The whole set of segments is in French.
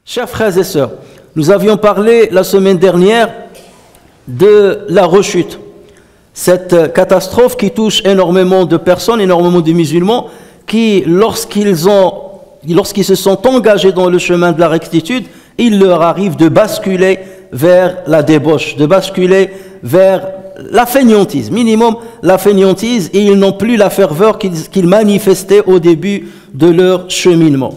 Chers frères et sœurs, nous avions parlé la semaine dernière de la rechute, cette catastrophe qui touche énormément de personnes, énormément de musulmans, qui, lorsqu'ils se sont engagés dans le chemin de la rectitude, il leur arrive de basculer vers la débauche, de basculer vers la fainéantise, minimum la fainéantise, et ils n'ont plus la ferveur qu'ils manifestaient au début de leur cheminement.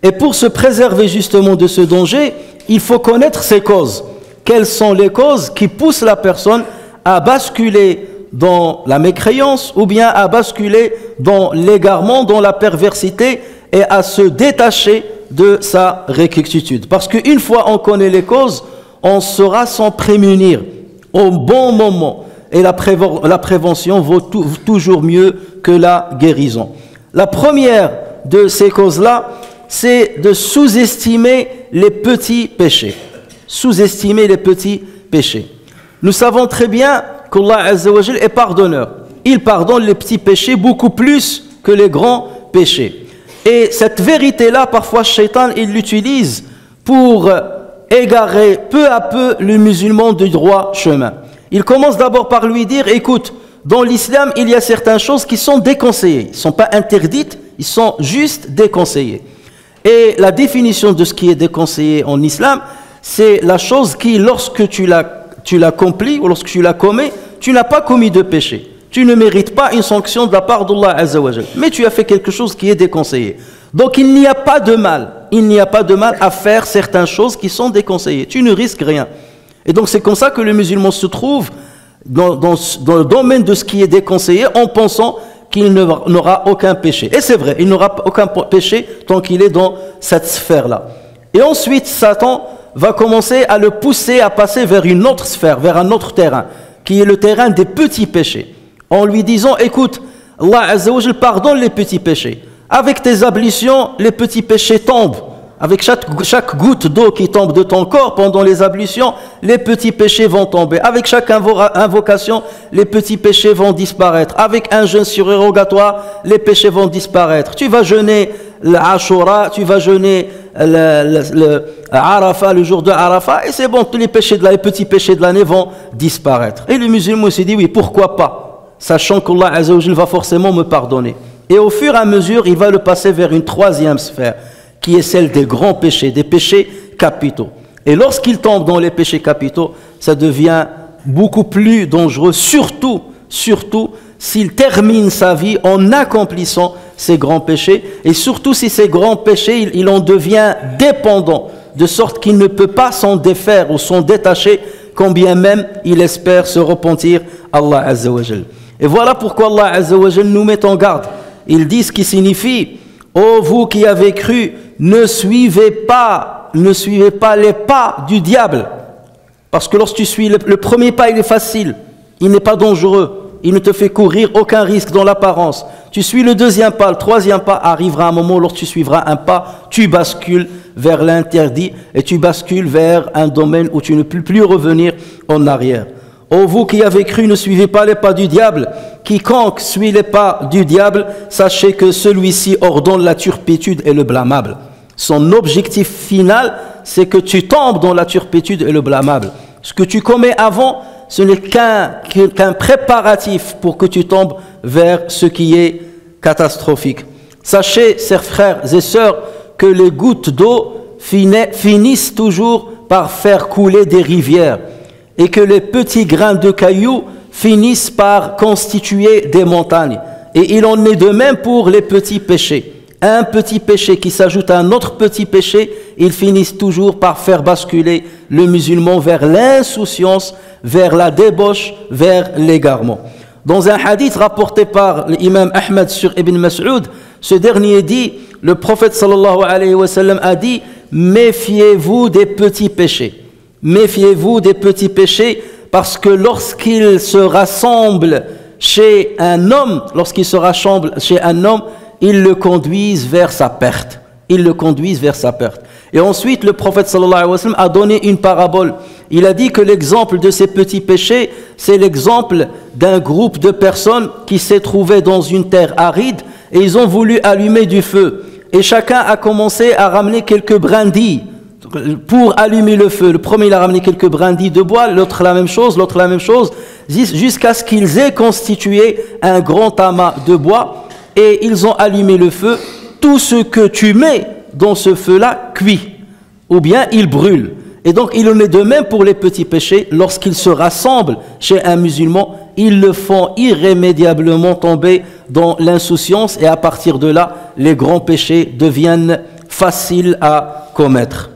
Et pour se préserver justement de ce danger, il faut connaître ses causes. Quelles sont les causes qui poussent la personne à basculer dans la mécréance ou bien à basculer dans l'égarement, dans la perversité et à se détacher de sa rectitude. Parce qu'une fois on connaît les causes, on saura s'en prémunir au bon moment. Et la prévention vaut toujours mieux que la guérison. La première de ces causes-là, c'est de sous-estimer les petits péchés. Sous-estimer les petits péchés. Nous savons très bien qu'Allah Azza wa Jal est pardonneur. Il pardonne les petits péchés beaucoup plus que les grands péchés. Et cette vérité-là, parfois, Shaitan, il l'utilise pour égarer peu à peu le musulman du droit chemin. Il commence d'abord par lui dire, écoute, dans l'islam, il y a certaines choses qui sont déconseillées. Ils ne sont pas interdites, ils sont juste déconseillées. Et la définition de ce qui est déconseillé en islam, c'est la chose qui, lorsque tu l'accomplis ou lorsque tu la commets, tu n'as pas commis de péché. Tu ne mérites pas une sanction de la part d'Allah Azza wa Jal. Mais tu as fait quelque chose qui est déconseillé. Donc il n'y a pas de mal. Il n'y a pas de mal à faire certaines choses qui sont déconseillées. Tu ne risques rien. Et donc c'est comme ça que le musulman se trouve dans le domaine de ce qui est déconseillé en pensant qu'il n'aura aucun péché. Et c'est vrai, il n'aura aucun péché tant qu'il est dans cette sphère-là. Et ensuite, Satan va commencer à le pousser à passer vers une autre sphère, vers un autre terrain, qui est le terrain des petits péchés. En lui disant, écoute, Allah Azza wa Jal pardonne les petits péchés. Avec tes ablutions, les petits péchés tombent. Avec chaque goutte d'eau qui tombe de ton corps pendant les ablutions, les petits péchés vont tomber. Avec chaque invocation, les petits péchés vont disparaître. Avec un jeûne surérogatoire, les péchés vont disparaître. Tu vas jeûner l'Ashura, tu vas jeûner le Arafat, le jour de Arafat, et c'est bon, tous les petits péchés de l'année vont disparaître. Et le musulman s'est dit, oui, pourquoi pas, sachant qu'Allah Azza wa Jal va forcément me pardonner. Et au fur et à mesure, il va le passer vers une troisième sphère, qui est celle des grands péchés, des péchés capitaux. Et lorsqu'il tombe dans les péchés capitaux, ça devient beaucoup plus dangereux, surtout s'il termine sa vie en accomplissant ces grands péchés, et surtout si ces grands péchés, il en devient dépendant, de sorte qu'il ne peut pas s'en défaire ou s'en détacher, quand bien même il espère se repentir Allah Azza wa Jal. Et voilà pourquoi Allah Azza wa Jal nous met en garde. Il dit ce qui signifie, ô vous qui avez cru, ne suivez pas les pas du diable. Parce que lorsque tu suis le premier pas, il est facile, il n'est pas dangereux, il ne te fait courir aucun risque dans l'apparence. Tu suis le deuxième pas, le troisième pas, arrivera un moment, lorsque tu suivras un pas, tu bascules vers l'interdit et tu bascules vers un domaine où tu ne peux plus revenir en arrière. Ô vous qui avez cru, ne suivez pas les pas du diable. Quiconque suit les pas du diable, sachez que celui-ci ordonne la turpitude et le blâmable. Son objectif final, c'est que tu tombes dans la turpitude et le blâmable. Ce que tu commets avant, ce n'est qu'un préparatif pour que tu tombes vers ce qui est catastrophique. Sachez, chers frères et sœurs, que les gouttes d'eau finissent toujours par faire couler des rivières et que les petits grains de cailloux finissent par constituer des montagnes. Et il en est de même pour les petits péchés. Un petit péché qui s'ajoute à un autre petit péché, ils finissent toujours par faire basculer le musulman vers l'insouciance, vers la débauche, vers l'égarement. Dans un hadith rapporté par l'imam Ahmad sur Ibn Mas'ud, ce dernier dit, le prophète sallallahu alayhi wa sallam a dit « Méfiez-vous des petits péchés. Méfiez-vous des petits péchés parce que lorsqu'ils se rassemblent chez un homme, ils le conduisent vers sa perte. Ils le conduisent vers sa perte. » Et ensuite, le prophète sallallahu alayhi wa sallam a donné une parabole. Il a dit que l'exemple de ces petits péchés, c'est l'exemple d'un groupe de personnes qui s'est trouvé dans une terre aride et ils ont voulu allumer du feu. Et chacun a commencé à ramener quelques brindilles pour allumer le feu. Le premier, il a ramené quelques brindilles de bois, l'autre la même chose, jusqu'à ce qu'ils aient constitué un grand amas de bois et ils ont allumé le feu. Tout ce que tu mets dans ce feu-là cuit, ou bien il brûle. Et donc il en est de même pour les petits péchés. Lorsqu'ils se rassemblent chez un musulman, ils le font irrémédiablement tomber dans l'insouciance et à partir de là, les grands péchés deviennent faciles à commettre.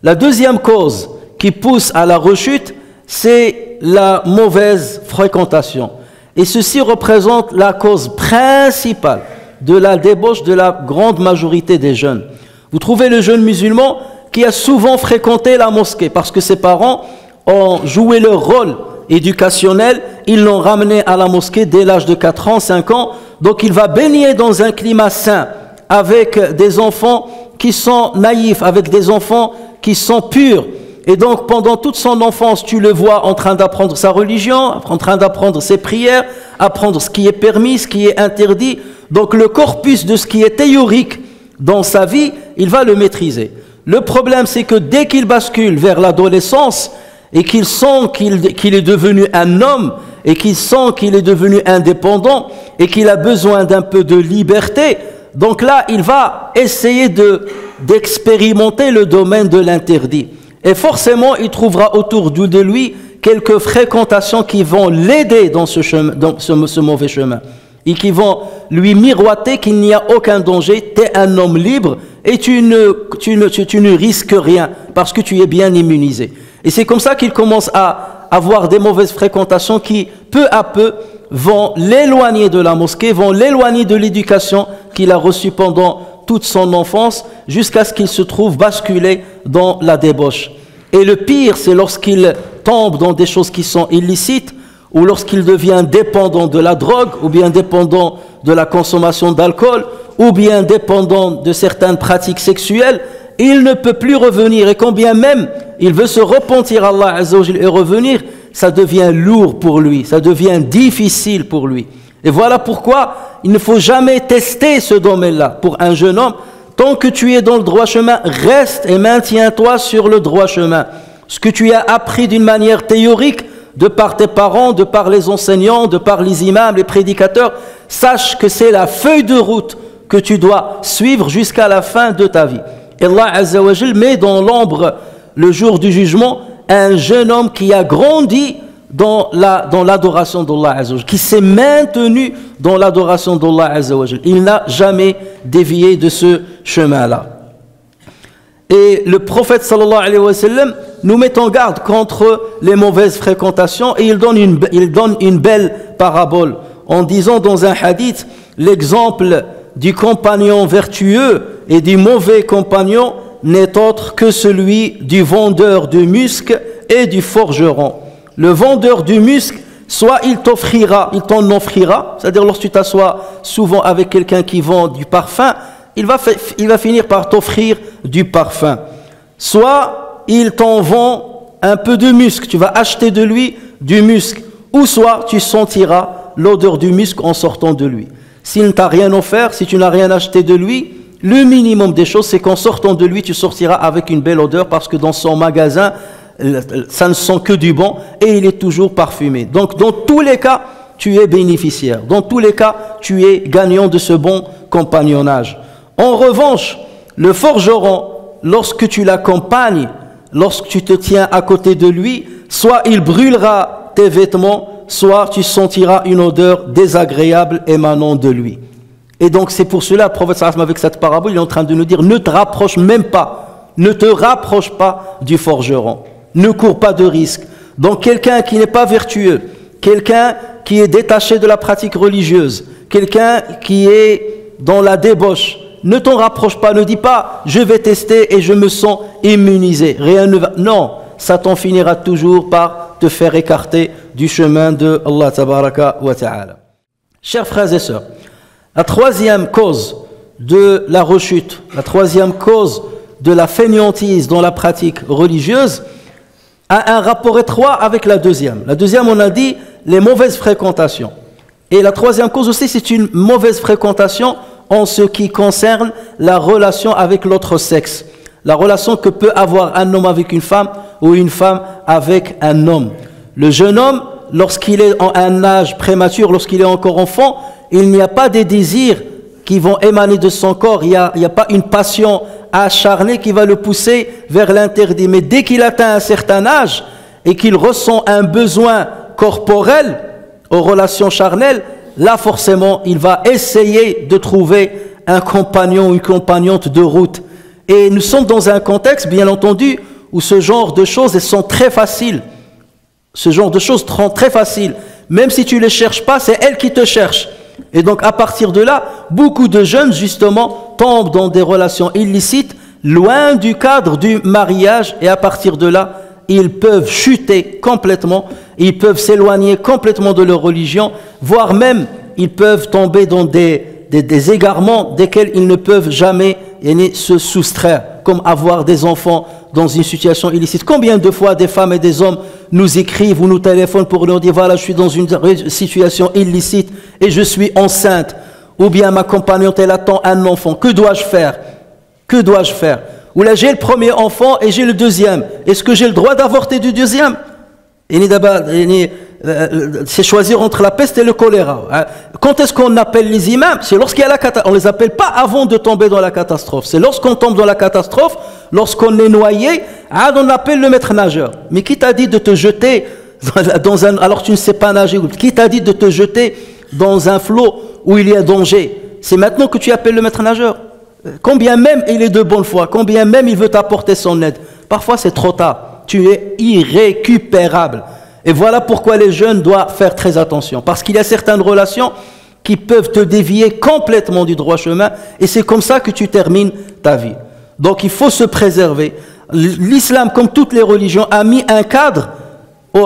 La deuxième cause qui pousse à la rechute, c'est la mauvaise fréquentation. Et ceci représente la cause principale de la débauche de la grande majorité des jeunes. Vous trouvez le jeune musulman qui a souvent fréquenté la mosquée parce que ses parents ont joué leur rôle éducationnel, ils l'ont ramené à la mosquée dès l'âge de 4 ans, 5 ans, donc il va baigner dans un climat sain avec des enfants qui sont naïfs, avec des enfants qui sont purs. Et donc pendant toute son enfance, tu le vois en train d'apprendre sa religion, en train d'apprendre ses prières, apprendre ce qui est permis, ce qui est interdit. Donc le corpus de ce qui est théorique dans sa vie, il va le maîtriser. Le problème, c'est que dès qu'il bascule vers l'adolescence et qu'il sent qu'il est devenu un homme et qu'il sent qu'il est devenu indépendant et qu'il a besoin d'un peu de liberté, donc là, il va essayer d'expérimenter le domaine de l'interdit. Et forcément, il trouvera autour de lui quelques fréquentations qui vont l'aider dans ce mauvais chemin. Et qui vont lui miroiter qu'il n'y a aucun danger, tu es un homme libre et tu ne risques rien parce que tu es bien immunisé. Et c'est comme ça qu'il commence à avoir des mauvaises fréquentations qui, peu à peu, vont l'éloigner de la mosquée, vont l'éloigner de l'éducation qu'il a reçue pendant toute son enfance, jusqu'à ce qu'il se trouve basculé dans la débauche. Et le pire, c'est lorsqu'il tombe dans des choses qui sont illicites, ou lorsqu'il devient dépendant de la drogue, ou bien dépendant de la consommation d'alcool, ou bien dépendant de certaines pratiques sexuelles, il ne peut plus revenir. Et quand bien même il veut se repentir à Allah Azza wa Jal et revenir, ça devient lourd pour lui, ça devient difficile pour lui. Et voilà pourquoi il ne faut jamais tester ce domaine-là. Pour un jeune homme, tant que tu es dans le droit chemin, reste et maintiens-toi sur le droit chemin. Ce que tu as appris d'une manière théorique, de par tes parents, de par les enseignants, de par les imams, les prédicateurs, sache que c'est la feuille de route que tu dois suivre jusqu'à la fin de ta vie. Et Allah Azza wa Jal met dans l'ombre, le jour du jugement, un jeune homme qui a grandi dans l'adoration d'Allah Azza wa Jal, qui s'est maintenu dans l'adoration d'Allah Azza wa Jal. Il n'a jamais dévié de ce chemin-là. Et le prophète sallallahu alayhi wa sallam nous met en garde contre les mauvaises fréquentations et il donne une belle parabole en disant dans un hadith l'exemple du compagnon vertueux et du mauvais compagnon n'est autre que celui du vendeur de musc et du forgeron. Le vendeur du musc, soit il t'en offrira, c'est-à-dire lorsque tu t'assois souvent avec quelqu'un qui vend du parfum, il va finir par t'offrir du parfum. Soit il t'en vend un peu de musc, tu vas acheter de lui du musc, ou soit tu sentiras l'odeur du musc en sortant de lui. S'il ne t'a rien offert, si tu n'as rien acheté de lui, le minimum des choses, c'est qu'en sortant de lui, tu sortiras avec une belle odeur parce que dans son magasin, ça ne sent que du bon et il est toujours parfumé. Donc, dans tous les cas, tu es bénéficiaire. Dans tous les cas, tu es gagnant de ce bon compagnonnage. En revanche, le forgeron, lorsque tu l'accompagnes, lorsque tu te tiens à côté de lui, soit il brûlera tes vêtements, soit tu sentiras une odeur désagréable émanant de lui. Et donc c'est pour cela, le prophète sallallahu alayhi wa sallam, avec cette parabole, il est en train de nous dire, ne te rapproche même pas, ne te rapproche pas du forgeron, ne cours pas de risque. Donc quelqu'un qui n'est pas vertueux, quelqu'un qui est détaché de la pratique religieuse, quelqu'un qui est dans la débauche, Ne t'en rapproche pas, ne dis pas je vais tester et je me sens immunisé. Rien ne va. Non, Satan finira toujours par te faire écarter du chemin de Allah tabaraka wa ta'ala. Chers frères et sœurs, la troisième cause de la rechute, la troisième cause de la fainéantise dans la pratique religieuse a un rapport étroit avec la deuxième. La deuxième, on a dit, les mauvaises fréquentations. Et la troisième cause aussi, c'est une mauvaise fréquentation en ce qui concerne la relation avec l'autre sexe. La relation que peut avoir un homme avec une femme ou une femme avec un homme. Le jeune homme, lorsqu'il est en un âge prématuré, lorsqu'il est encore enfant, il n'y a pas des désirs qui vont émaner de son corps, il n'y a pas une passion acharnée qui va le pousser vers l'interdit. Mais dès qu'il atteint un certain âge et qu'il ressent un besoin corporel aux relations charnelles, là forcément il va essayer de trouver un compagnon ou une compagnante de route. Et nous sommes dans un contexte, bien entendu, où ce genre de choses sont très faciles. Ce genre de choses sont très faciles. Même si tu ne les cherches pas, c'est elles qui te cherchent. Et donc à partir de là, beaucoup de jeunes justement tombent dans des relations illicites, loin du cadre du mariage, et à partir de là, ils peuvent chuter complètement, ils peuvent s'éloigner complètement de leur religion, voire même ils peuvent tomber dans des égarements desquels ils ne peuvent jamais se soustraire, comme avoir des enfants dans une situation illicite. Combien de fois des femmes et des hommes nous écrivent ou nous téléphonent pour nous dire voilà, je suis dans une situation illicite et je suis enceinte, ou bien ma compagnante elle attend un enfant, que dois-je faire? Que dois-je faire? Ou là j'ai le premier enfant et j'ai le deuxième, est-ce que j'ai le droit d'avorter du deuxième? C'est choisir entre la peste et le choléra. Quand est-ce qu'on appelle les imams? C'est lorsqu'il y a la catastrophe. On ne les appelle pas avant de tomber dans la catastrophe. C'est lorsqu'on tombe dans la catastrophe, lorsqu'on est noyé, on appelle le maître nageur. Mais qui t'a dit de te jeter alors que tu ne sais pas nager? Qui t'a dit de te jeter dans un flot où il y a danger? C'est maintenant que tu appelles le maître nageur. Combien même il est de bonne foi, combien même il veut t'apporter son aide. Parfois c'est trop tard. Tu es irrécupérable. Et voilà pourquoi les jeunes doivent faire très attention. Parce qu'il y a certaines relations qui peuvent te dévier complètement du droit chemin. Et c'est comme ça que tu termines ta vie. Donc il faut se préserver. L'islam, comme toutes les religions, a mis un cadre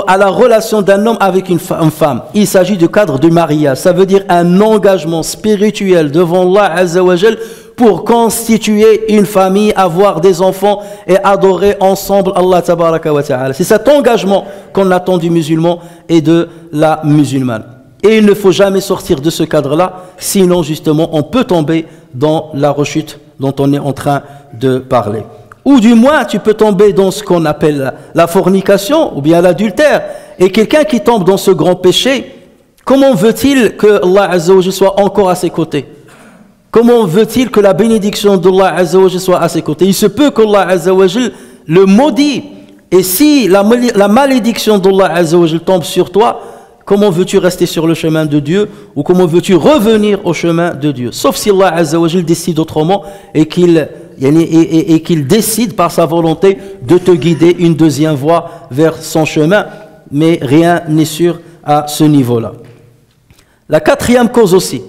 à la relation d'un homme avec une femme. Il s'agit du cadre du mariage. Ça veut dire un engagement spirituel devant Allah Azza wa Jal pour constituer une famille, avoir des enfants et adorer ensemble Allah Tabaraka wa Ta'ala. C'est cet engagement qu'on attend du musulman et de la musulmane. Et il ne faut jamais sortir de ce cadre-là, sinon justement on peut tomber dans la rechute dont on est en train de parler. Ou du moins tu peux tomber dans ce qu'on appelle la fornication ou bien l'adultère. Et quelqu'un qui tombe dans ce grand péché, comment veut-il que Allah Azza wa Jalla soit encore à ses côtés? Comment veut-il que la bénédiction d'Allah Azza wa Jalla soit à ses côtés? Il se peut qu'Allah Azza wa Jalla le maudit. Et si la malédiction d'Allah Azza wa Jalla tombe sur toi, comment veux-tu rester sur le chemin de Dieu? Ou comment veux-tu revenir au chemin de Dieu? Sauf si Allah Azza wa Jalla décide autrement et qu'il décide par sa volonté de te guider une deuxième voie vers son chemin. Mais rien n'est sûr à ce niveau-là. La quatrième cause aussi,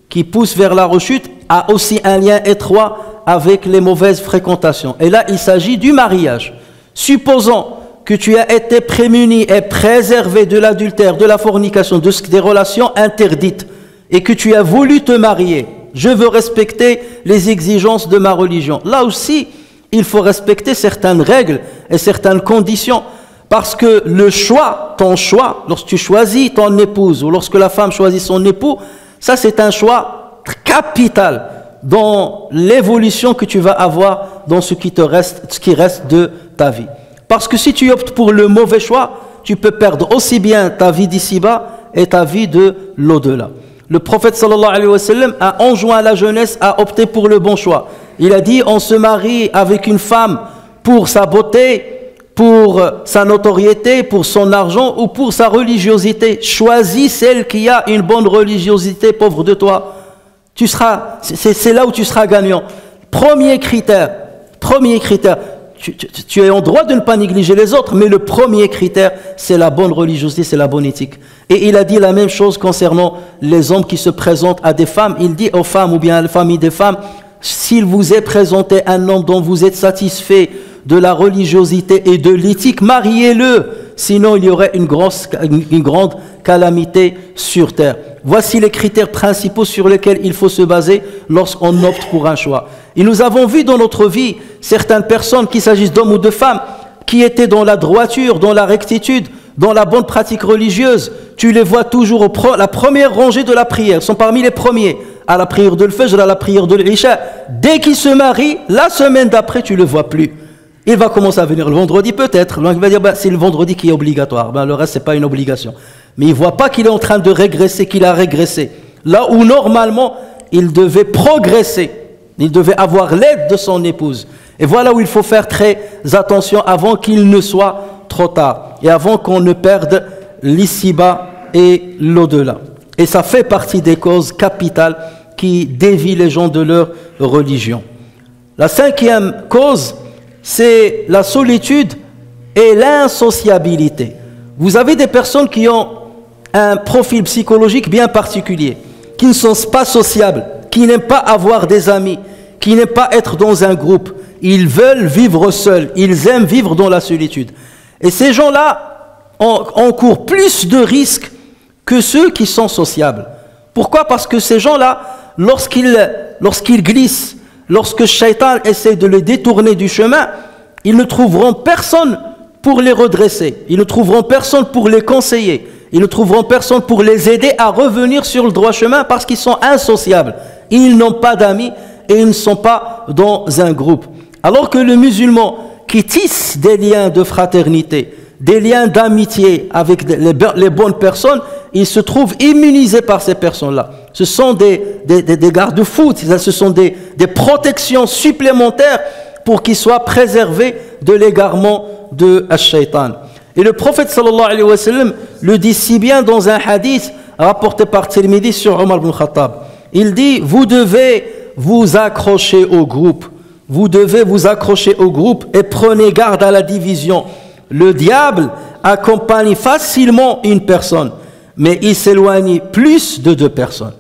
qui pousse vers la rechute, a aussi un lien étroit avec les mauvaises fréquentations. Et là, il s'agit du mariage. Supposons que tu as été prémuni et préservé de l'adultère, de la fornication, des relations interdites, et que tu as voulu te marier. Je veux respecter les exigences de ma religion. Là aussi, il faut respecter certaines règles et certaines conditions. Parce que le choix, ton choix, lorsque tu choisis ton épouse, ou lorsque la femme choisit son époux, ça, c'est un choix capital dans l'évolution que tu vas avoir dans ce qui reste de ta vie. Parce que si tu optes pour le mauvais choix, tu peux perdre aussi bien ta vie d'ici-bas et ta vie de l'au-delà. Le prophète sallallahu alayhi wa sallam a enjoint la jeunesse à opter pour le bon choix. Il a dit, on se marie avec une femme pour sa beauté, pour sa notoriété, pour son argent ou pour sa religiosité. Choisis celle qui a une bonne religiosité, pauvre de toi. C'est là où tu seras gagnant. Premier critère, tu es en droit de ne pas négliger les autres, mais le premier critère, c'est la bonne religiosité, c'est la bonne éthique. Et il a dit la même chose concernant les hommes qui se présentent à des femmes. Il dit aux femmes ou bien à la famille des femmes, s'il vous est présenté un homme dont vous êtes satisfait de la religiosité et de l'éthique, mariez-le, sinon il y aurait une grande calamité sur terre. Voici les critères principaux sur lesquels il faut se baser lorsqu'on opte pour un choix. Et nous avons vu dans notre vie certaines personnes, qu'il s'agisse d'hommes ou de femmes, qui étaient dans la droiture, dans la rectitude, dans la bonne pratique religieuse. Tu les vois toujours la première rangée de la prière, ils sont parmi les premiers, à la prière de l'Fajr, à la prière de l'Isha. Dès qu'ils se marient, la semaine d'après, tu ne le vois plus. Il va commencer à venir le vendredi peut-être. Il va dire, c'est le vendredi qui est obligatoire. Le reste, ce n'est pas une obligation. Mais il ne voit pas qu'il est en train de régresser, qu'il a régressé. Là où normalement, il devait progresser. Il devait avoir l'aide de son épouse. Et voilà où il faut faire très attention avant qu'il ne soit trop tard. Et avant qu'on ne perde l'ici-bas et l'au-delà. Et ça fait partie des causes capitales qui dévient les gens de leur religion. La cinquième cause, c'est la solitude et l'insociabilité. Vous avez des personnes qui ont un profil psychologique bien particulier, qui ne sont pas sociables, qui n'aiment pas avoir des amis, qui n'aiment pas être dans un groupe. Ils veulent vivre seuls, ils aiment vivre dans la solitude. Et ces gens-là encourent plus de risques que ceux qui sont sociables. Pourquoi? Parce que ces gens-là, lorsqu'ils glissent, lorsque Shaitan essaie de les détourner du chemin, ils ne trouveront personne pour les redresser. Ils ne trouveront personne pour les conseiller. Ils ne trouveront personne pour les aider à revenir sur le droit chemin parce qu'ils sont insociables. Ils n'ont pas d'amis et ils ne sont pas dans un groupe. Alors que le musulman qui tisse des liens de fraternité, des liens d'amitié avec les bonnes personnes, il se trouve immunisé par ces personnes-là. Ce sont des garde-fous, ce sont des protections supplémentaires pour qu'ils soient préservés de l'égarement de Shaitan. Et le prophète sallallahu alayhi wa sallam le dit si bien dans un hadith rapporté par Tirmidhi sur Omar ibn Khattab. Il dit, vous devez vous accrocher au groupe. Vous devez vous accrocher au groupe et prenez garde à la division. Le diable accompagne facilement une personne, mais il s'éloigne plus de deux personnes.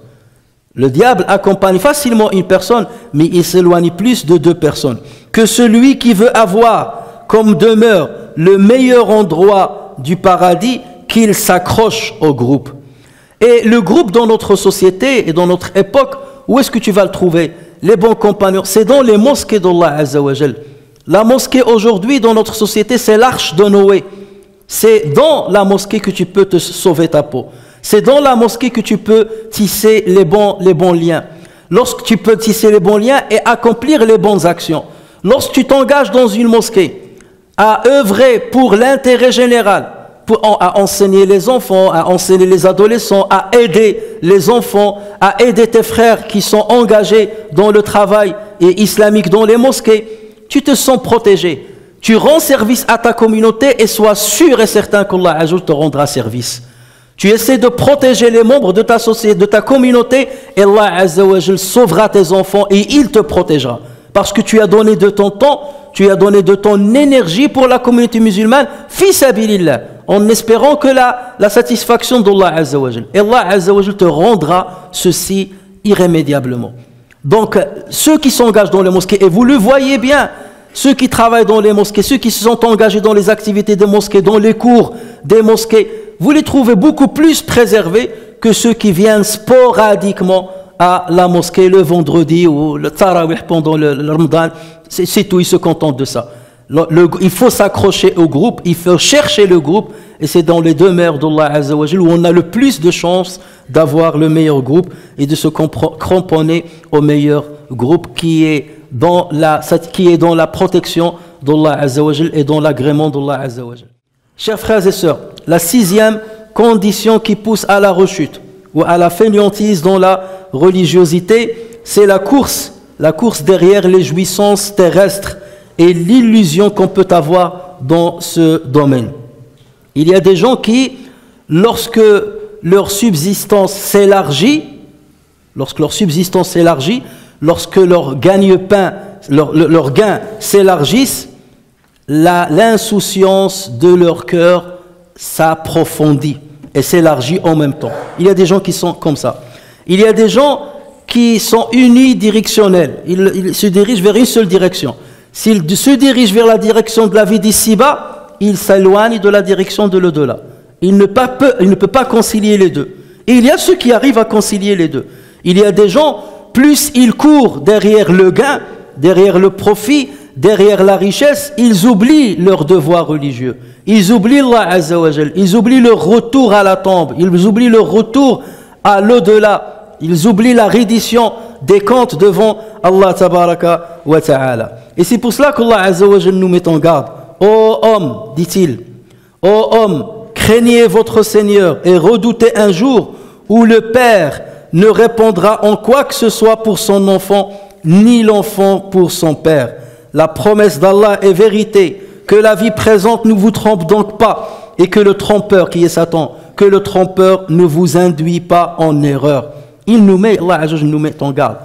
Le diable accompagne facilement une personne, mais il s'éloigne plus de deux personnes. Que celui qui veut avoir comme demeure le meilleur endroit du paradis, qu'il s'accroche au groupe. Et le groupe dans notre société et dans notre époque, où est-ce que tu vas le trouver? Les bons compagnons, c'est dans les mosquées d'Allah Azza wa Jal. La mosquée aujourd'hui dans notre société, c'est l'arche de Noé. C'est dans la mosquée que tu peux te sauver ta peau. C'est dans la mosquée que tu peux tisser les bons liens. Lorsque tu peux tisser les bons liens et accomplir les bonnes actions. Lorsque tu t'engages dans une mosquée à œuvrer pour l'intérêt général, à enseigner les enfants, à enseigner les adolescents, à aider les enfants, à aider tes frères qui sont engagés dans le travail islamique dans les mosquées, tu te sens protégé. Tu rends service à ta communauté et sois sûr et certain qu'Allah Azza wa Jalla te rendra service. Tu essaies de protéger les membres de ta société, de ta communauté, et Allah Azza wa Jalla sauvera tes enfants et il te protégera. Parce que tu as donné de ton temps, tu as donné de ton énergie pour la communauté musulmane, fi sabilillah, en espérant que la satisfaction d'Allah Azza wa Jalla. Et Allah Azza wa Jalla te rendra ceci irrémédiablement. Donc, ceux qui s'engagent dans les mosquées, et vous le voyez bien, ceux qui travaillent dans les mosquées, ceux qui se sont engagés dans les activités des mosquées, dans les cours des mosquées, vous les trouvez beaucoup plus préservés que ceux qui viennent sporadiquement à la mosquée le vendredi ou le tarawih pendant le Ramadan. C'est tout, ils se contentent de ça. Il faut s'accrocher au groupe, il faut chercher le groupe, et c'est dans les demeures d'Allah Azza wa Jalla où on a le plus de chances d'avoir le meilleur groupe et de se cramponner au meilleur groupe qui est dans la protection d'Allah Azza wa Jalla et dans l'agrément d'Allah Azza wa Jalla. Chers frères et sœurs, la sixième condition qui pousse à la rechute ou à la fainéantise dans la religiosité, c'est la course derrière les jouissances terrestres et l'illusion qu'on peut avoir dans ce domaine. Il y a des gens qui, lorsque leur subsistance s'élargit, lorsque leur gagne-pain, leurs gains s'élargissent, l'insouciance de leur cœur s'approfondit et s'élargit en même temps. Il y a des gens qui sont comme ça. Il y a des gens qui sont unidirectionnels. Ils se dirigent vers une seule direction. S'il se dirige vers la direction de la vie d'ici-bas, il s'éloigne de la direction de l'au-delà. Il ne peut pas concilier les deux. Et il y a ceux qui arrivent à concilier les deux. Il y a des gens, plus ils courent derrière le gain, derrière le profit, derrière la richesse, ils oublient leurs devoirs religieux. Ils oublient Allah Azza wa Jal. Ils oublient leur retour à la tombe. Ils oublient leur retour à l'au-delà. Ils oublient la reddition des comptes devant Allah Tabaraka wa Ta'ala. Et c'est pour cela qu'Allah Azza wa Jal nous met en garde. Ô homme, dit-il, ô homme, craignez votre Seigneur et redoutez un jour où le père ne répondra en quoi que ce soit pour son enfant, ni l'enfant pour son père. La promesse d'Allah est vérité, que la vie présente ne vous trompe donc pas, et que le trompeur, qui est Satan, que le trompeur ne vous induit pas en erreur. Allah nous met en garde.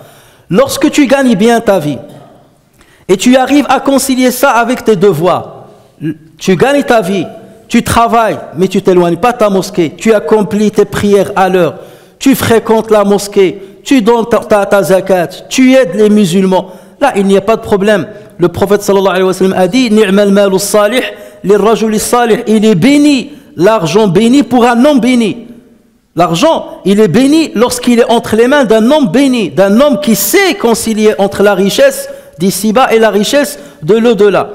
Lorsque tu gagnes bien ta vie, et tu arrives à concilier ça avec tes devoirs, tu gagnes ta vie, tu travailles, mais tu t'éloignes pas de ta mosquée, tu accomplis tes prières à l'heure, tu fréquentes la mosquée, tu donnes ta zakat, tu aides les musulmans. Là, il n'y a pas de problème. Le prophète sallallahu alayhi wa sallam a dit Ni'mal malu salih lirrajuli salih. Il est béni, l'argent béni pour un homme béni. L'argent, il est béni lorsqu'il est entre les mains d'un homme béni, d'un homme qui sait concilier entre la richesse d'ici-bas et la richesse de l'au-delà.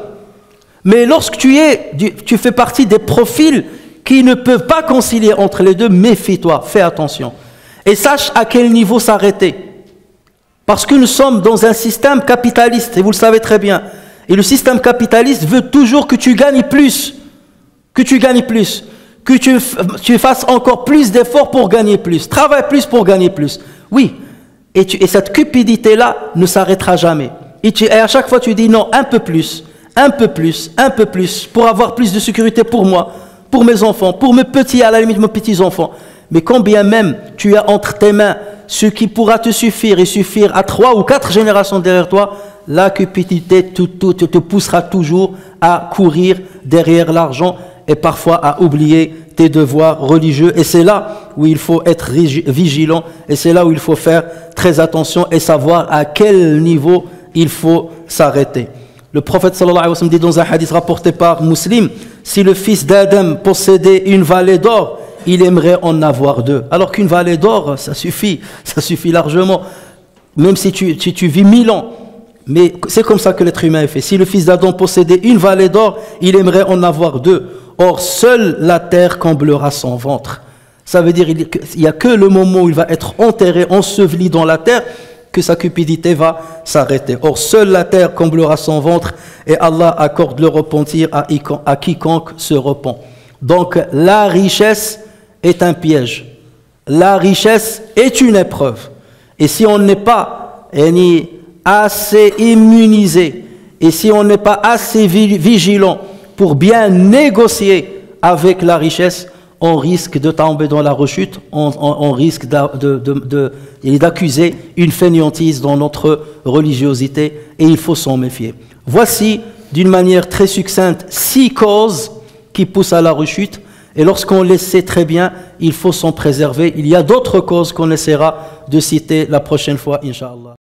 Mais lorsque tu fais partie des profils qui ne peuvent pas concilier entre les deux, méfie-toi, fais attention. Et sache à quel niveau s'arrêter. Parce que nous sommes dans un système capitaliste, et vous le savez très bien. Et le système capitaliste veut toujours que tu gagnes plus. Que tu gagnes plus. Que tu fasses encore plus d'efforts pour gagner plus. Travaille plus pour gagner plus. Oui. Et cette cupidité-là ne s'arrêtera jamais. Et à chaque fois tu dis non, un peu plus, pour avoir plus de sécurité pour moi, pour mes enfants, pour mes petits, à la limite mes petits-enfants. Mais quand bien même tu as entre tes mains ce qui pourra te suffire et suffire à 3 ou 4 générations derrière toi, la cupidité te poussera toujours à courir derrière l'argent et parfois à oublier tes devoirs religieux. Et c'est là où il faut être vigilant, et c'est là où il faut faire très attention et savoir à quel niveau il faut s'arrêter. Le prophète sallallahu alayhi wa sallam dit dans un hadith rapporté par Muslim, si le fils d'Adam possédait une vallée d'or, il aimerait en avoir 2. Alors qu'une vallée d'or, ça suffit largement. Même si tu vis 1000 ans. Mais c'est comme ça que l'être humain est fait. Si le fils d'Adam possédait une vallée d'or, il aimerait en avoir 2. Or, seule la terre comblera son ventre. Ça veut dire qu'il n'y a que le moment où il va être enterré, enseveli dans la terre, que sa cupidité va s'arrêter. Or, seule la terre comblera son ventre et Allah accorde le repentir à quiconque se repent. Donc, la richesse est un piège. La richesse est une épreuve. Et si on n'est pas assez immunisé, et si on n'est pas assez vigilant pour bien négocier avec la richesse, on risque de tomber dans la rechute, on risque d'accuser une fainéantise dans notre religiosité, et il faut s'en méfier. Voici, d'une manière très succincte, 6 causes qui poussent à la rechute, et lorsqu'on les sait très bien, il faut s'en préserver. Il y a d'autres causes qu'on essaiera de citer la prochaine fois, Inch'Allah.